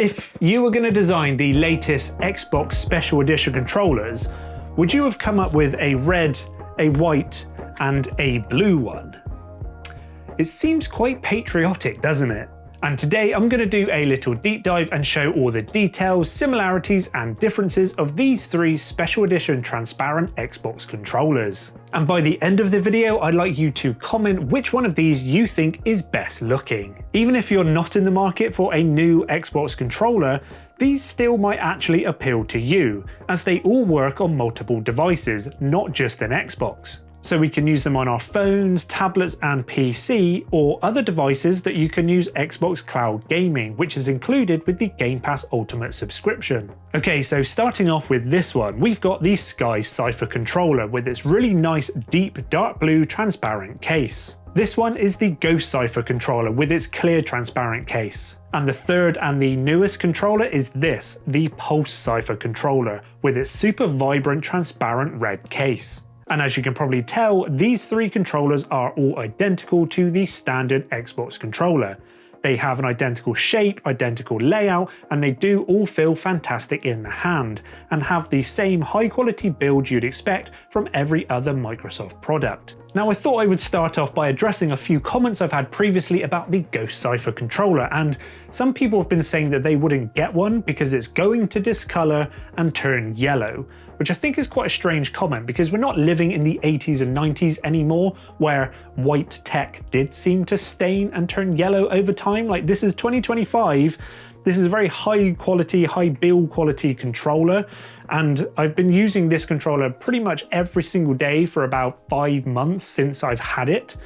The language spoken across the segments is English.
if you were going to design the latest Xbox Special Edition controllers, would you have come up with a red, a white, and a blue one? It seems quite patriotic, doesn't it? And today I'm going to do a little deep dive and show all the details, similarities and differences of these three special edition transparent Xbox controllers. And by the end of the video, I'd like you to comment which one of these you think is best looking. Even if you're not in the market for a new Xbox controller, these still might actually appeal to you, as they all work on multiple devices, not just an Xbox. So we can use them on our phones, tablets and PC, or other devices that you can use Xbox Cloud Gaming, which is included with the Game Pass Ultimate subscription. Okay, so starting off with this one, we've got the Ghost Cipher controller with its really nice deep dark blue transparent case. This one is the Ghost Cipher controller with its clear transparent case. And the third and the newest controller is this, the Pulse Cipher controller, with its super vibrant transparent red case. And as you can probably tell, these three controllers are all identical to the standard Xbox controller. They have an identical shape, identical layout, and they do all feel fantastic in the hand, and have the same high quality build you'd expect from every other Microsoft product. Now I thought I would start off by addressing a few comments I've had previously about the Ghost Cipher controller, and some people have been saying that they wouldn't get one because it's going to discolor and turn yellow, which I think is quite a strange comment because we're not living in the 80s and 90s anymore where white tech did seem to stain and turn yellow over time. Like, this is 2025. This is a very high quality, high build quality controller, and I've been using this controller pretty much every single day for about 5 months since I've had it.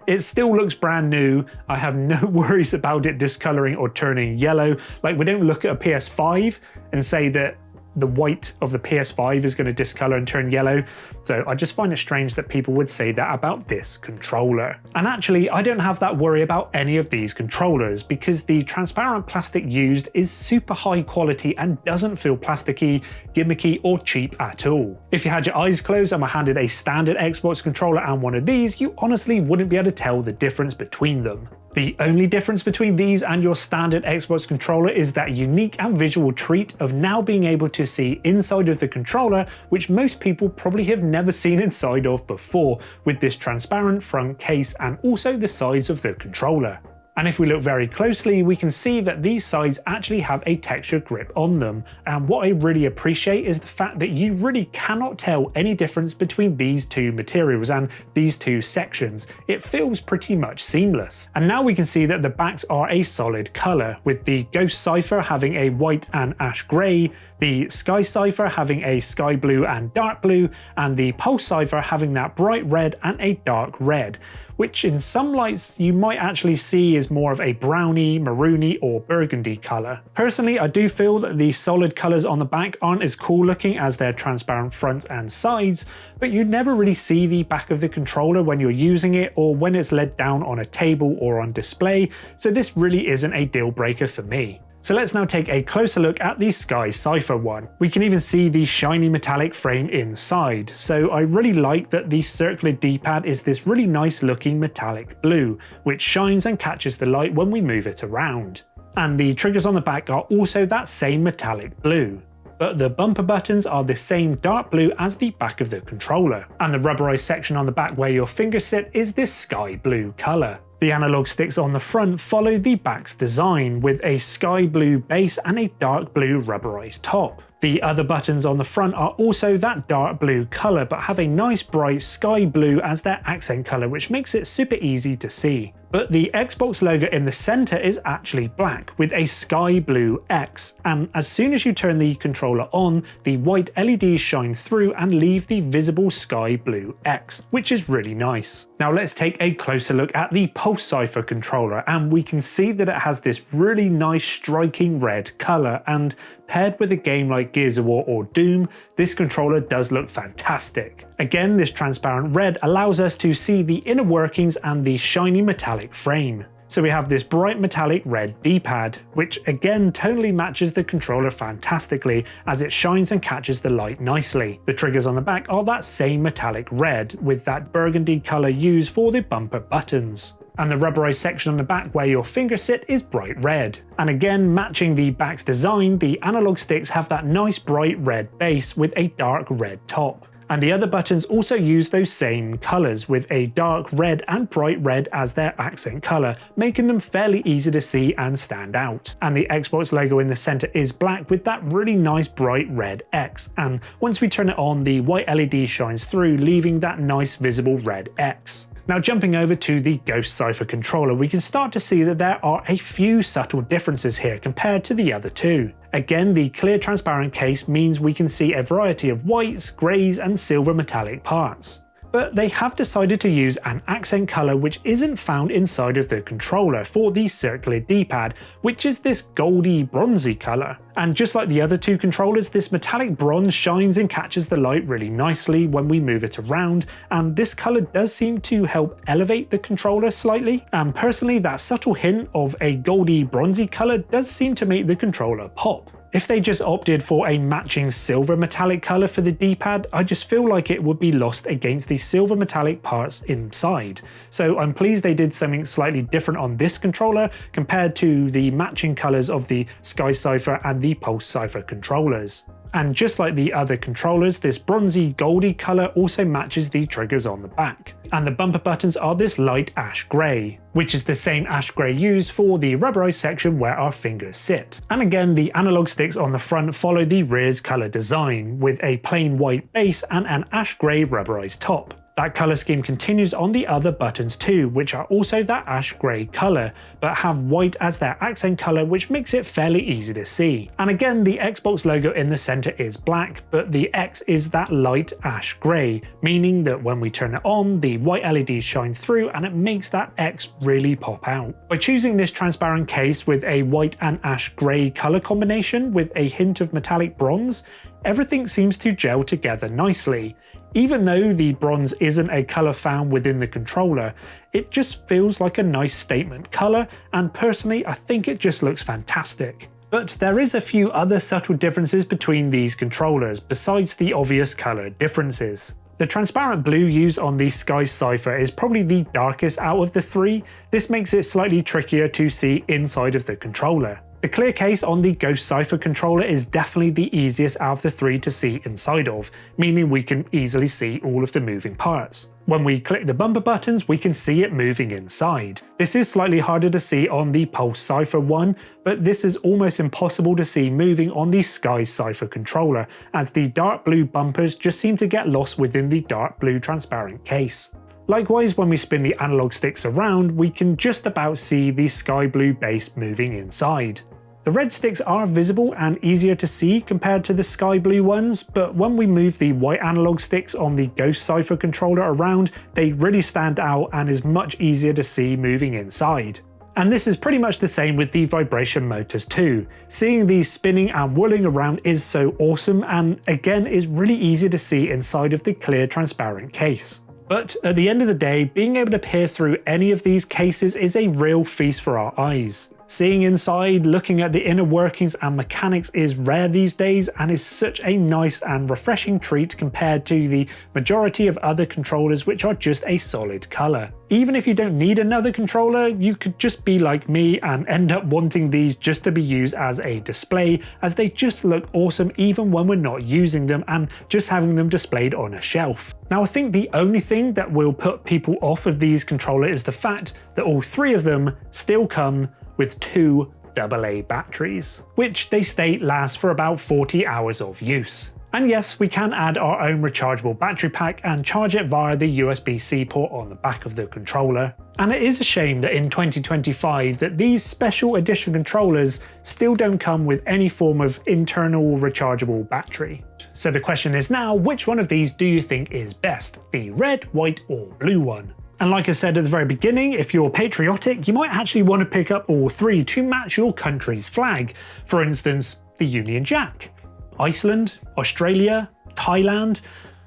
It still looks brand new. I have no worries about it discoloring or turning yellow. Like, we don't look at a PS5 and say that the white of the PS5 is going to discolor and turn yellow. So I just find it strange that people would say that about this controller. And actually, I don't have that worry about any of these controllers because the transparent plastic used is super high quality and doesn't feel plasticky, gimmicky or cheap at all. If you had your eyes closed and were handed a standard Xbox controller and one of these, you honestly wouldn't be able to tell the difference between them. The only difference between these and your standard Xbox controller is that unique and visual treat of now being able to see inside of the controller, which most people probably have never seen inside of before, with this transparent front case and also the sides of the controller. And if we look very closely, we can see that these sides actually have a textured grip on them. And what I really appreciate is the fact that you really cannot tell any difference between these two materials and these two sections. It feels pretty much seamless. And now we can see that the backs are a solid color, with the Ghost Cipher having a white and ash gray, the Ghost Cipher having a sky blue and dark blue, and the Pulse Cipher having that bright red and a dark red, which in some lights you might actually see is more of a browny, maroony or burgundy colour. Personally, I do feel that the solid colours on the back aren't as cool looking as their transparent front and sides, but you never really see the back of the controller when you're using it or when it's laid down on a table or on display, so this really isn't a deal breaker for me. So let's now take a closer look at the Ghost Cipher one. We can even see the shiny metallic frame inside. So I really like that the circular D-pad is this really nice looking metallic blue, which shines and catches the light when we move it around. And the triggers on the back are also that same metallic blue. But the bumper buttons are the same dark blue as the back of the controller. And the rubberized section on the back where your fingers sit is this sky blue colour. The analog sticks on the front follow the back's design with a sky blue base and a dark blue rubberized top. The other buttons on the front are also that dark blue colour but have a nice bright sky blue as their accent colour, which makes it super easy to see. But the Xbox logo in the centre is actually black with a sky blue X, and as soon as you turn the controller on, the white LEDs shine through and leave the visible sky blue X, which is really nice. Now let's take a closer look at the Pulse Cipher controller, and we can see that it has this really nice striking red colour, and paired with a game like Gears of War or Doom, this controller does look fantastic. Again, this transparent red allows us to see the inner workings and the shiny metallic frame. So we have this bright metallic red D-pad, which again tonally matches the controller fantastically as it shines and catches the light nicely. The triggers on the back are that same metallic red with that burgundy colour used for the bumper buttons. and the rubberized section on the back where your fingers sit is bright red. And again, matching the back's design, the analog sticks have that nice bright red base with a dark red top. And the other buttons also use those same colours, with a dark red and bright red as their accent colour, making them fairly easy to see and stand out. And the Xbox logo in the centre is black with that really nice bright red X, and once we turn it on, the white LED shines through, leaving that nice visible red X. Now jumping over to the Ghost Cipher controller, we can start to see that there are a few subtle differences here compared to the other two. Again, the clear transparent case means we can see a variety of whites, greys and silver metallic parts. But they have decided to use an accent colour which isn't found inside of the controller for the circular D-pad, which is this goldy bronzy colour. And just like the other two controllers, this metallic bronze shines and catches the light really nicely when we move it around, and this colour does seem to help elevate the controller slightly. And personally, that subtle hint of a goldy bronzy colour does seem to make the controller pop. If they just opted for a matching silver metallic colour for the D-pad, I just feel like it would be lost against the silver metallic parts inside. So I'm pleased they did something slightly different on this controller compared to the matching colours of the Ghost Cipher and the Pulse Cipher controllers. And just like the other controllers, this bronzy goldy colour also matches the triggers on the back. And the bumper buttons are this light ash grey, which is the same ash grey used for the rubberized section where our fingers sit. And again, the analog sticks on the front follow the rear's colour design, with a plain white base and an ash grey rubberized top. That colour scheme continues on the other buttons too, which are also that ash grey colour, but have white as their accent colour, which makes it fairly easy to see. And again, the Xbox logo in the centre is black, but the X is that light ash grey, meaning that when we turn it on, the white LEDs shine through and it makes that X really pop out. By choosing this transparent case with a white and ash grey colour combination with a hint of metallic bronze, everything seems to gel together nicely. Even though the bronze isn't a colour found within the controller, it just feels like a nice statement colour, and personally I think it just looks fantastic. But there is a few other subtle differences between these controllers besides the obvious colour differences. The transparent blue used on the Ghost Cipher is probably the darkest out of the three. This makes it slightly trickier to see inside of the controller. The clear case on the Ghost Cipher controller is definitely the easiest out of the three to see inside of, meaning we can easily see all of the moving parts. When we click the bumper buttons, we can see it moving inside. This is slightly harder to see on the Pulse Cipher one, but this is almost impossible to see moving on the Ghost Cipher controller, as the dark blue bumpers just seem to get lost within the dark blue transparent case. Likewise, when we spin the analog sticks around, we can just about see the sky blue base moving inside. The red sticks are visible and easier to see compared to the sky blue ones, but when we move the white analog sticks on the Ghost Cipher controller around, they really stand out and is much easier to see moving inside. And this is pretty much the same with the vibration motors too. Seeing these spinning and whirling around is so awesome, and again is really easy to see inside of the clear transparent case. But at the end of the day, being able to peer through any of these cases is a real feast for our eyes. Seeing inside, looking at the inner workings and mechanics is rare these days, and is such a nice and refreshing treat compared to the majority of other controllers which are just a solid colour. Even if you don't need another controller, you could just be like me and end up wanting these just to be used as a display, as they just look awesome even when we're not using them and just having them displayed on a shelf. Now I think the only thing that will put people off of these controllers is the fact that all three of them still come with two AA batteries, which they state last for about 40 hours of use. And yes, we can add our own rechargeable battery pack and charge it via the USB-C port on the back of the controller. And it is a shame that in 2025 that these special edition controllers still don't come with any form of internal rechargeable battery. So the question is now, which one of these do you think is best, the red, white or blue one? And like I said at the very beginning, if you're patriotic, you might actually want to pick up all three to match your country's flag. For instance, the Union Jack. Iceland, Australia, Thailand,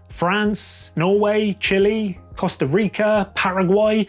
France, Norway, Chile, Costa Rica, Paraguay,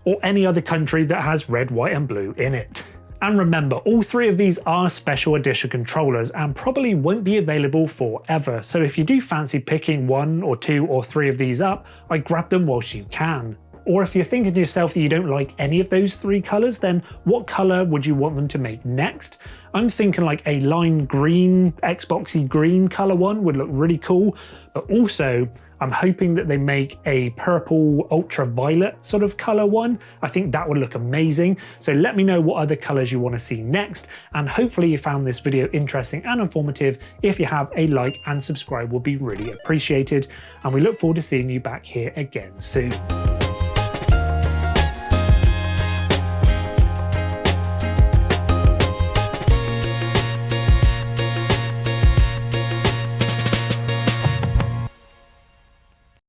or any other country that has red, white and blue in it. And remember, all three of these are special edition controllers and probably won't be available forever, so if you do fancy picking one or two or three of these up, I grab them whilst you can. Or if you're thinking to yourself that you don't like any of those three colors, then what color would you want them to make next? I'm thinking like a lime green, Xboxy green color one would look really cool, but also I'm hoping that they make a purple ultraviolet sort of color one. I think that would look amazing. So let me know what other colors you want to see next, and hopefully you found this video interesting and informative. If you have, a like and subscribe will be really appreciated, and we look forward to seeing you back here again soon.